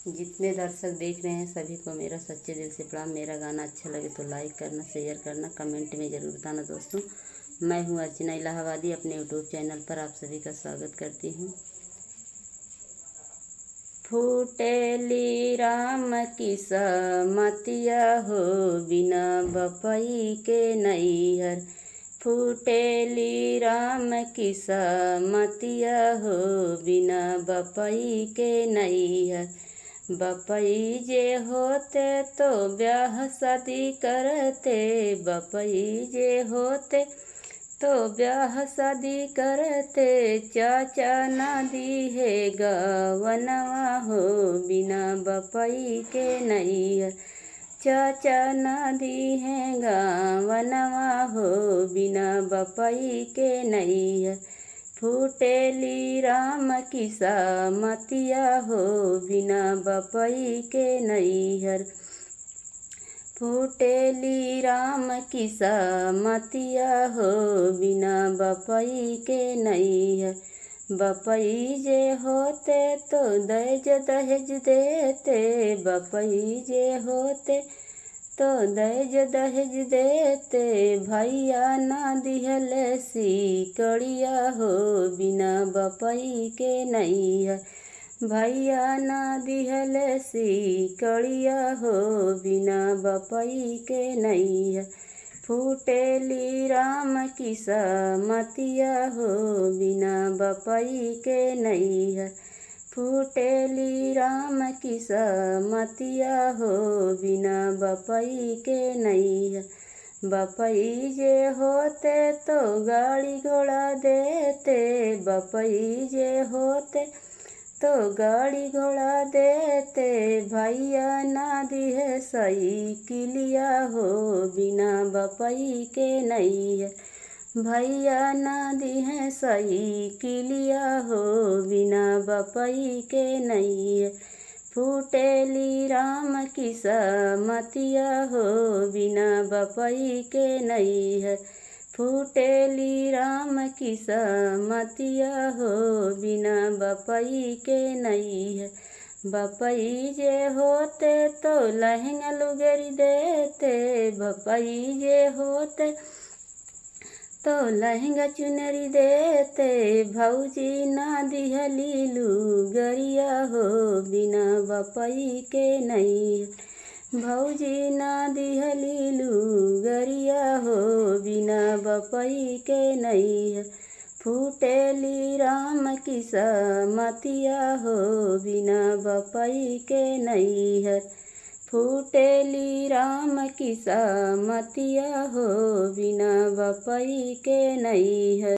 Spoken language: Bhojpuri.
जितने दर्शक देख रहे हैं सभी को मेरा सच्चे दिल से प्रणाम। मेरा गाना अच्छा लगे तो लाइक करना, शेयर करना, कमेंट में ज़रूर बताना दोस्तों। मैं हूँ अर्चना इलाहाबादी, अपने यूट्यूब चैनल पर आप सभी का स्वागत करती हूँ। फूटेली राम की समतिया हो, बिना बपई के नैहर। फूटेली राम की समतिया हो, बिना बपई के नैहर। बपई जे होते तो ब्याह शादी करते, बपई जे होते तो ब्याह शादी करते। चाचा ना दी है गवनवा हो, बिना बपई के नैहर। चाचा ना दी है गवनवा हो, बिना बपई के नैहर। फूटेली राम की समतिया हो, बिना बपई के नैहर। फूटेली राम की समतिया हो, बिना बपई के नैहर। बपई जे होते तो दहेज दहेज देते, बपई जे होते तो दहेज दहेज देते। भैया ना दिहल सिकड़िया हो, बिना बपई के नैहर। भैया ना दिहल सिकड़िया हो, बिना बपई के नैहर। फूटेली राम की समतिया हो, बिना बपई के नैहर। फूटेली राम की समतिया हो, बिना बपई के नैहर। बपई जे होते तो गाड़ी घोड़ा देते, बपई जे होते तो गाड़ी घोड़ा देते। भैया ना दिहे साइकिलिया हो, बिना बपई के नैहर। भैया ना दिहे साइकिलिया हो, बिना बपई के नैहर। फूटेली राम की समतिया हो, बिना बपई के नैहर। फूटेली राम की समतिया हो, बिना बपई के नैहर। बपई जे होते तो लहंगा लुगरी देते, बपई जे होते तो लहंगा चुनरी देते। भौजी ना दिहली लुगरिया हो, बिना बपई के नैहर। भौजी ना दिहली लुगरिया हो, बिना बपई के नैहर। फूटेली राम की समतिया हो, बिना बपई के नैहर। फूटेली राम की समतिया हो, बिना बपई के नैहर।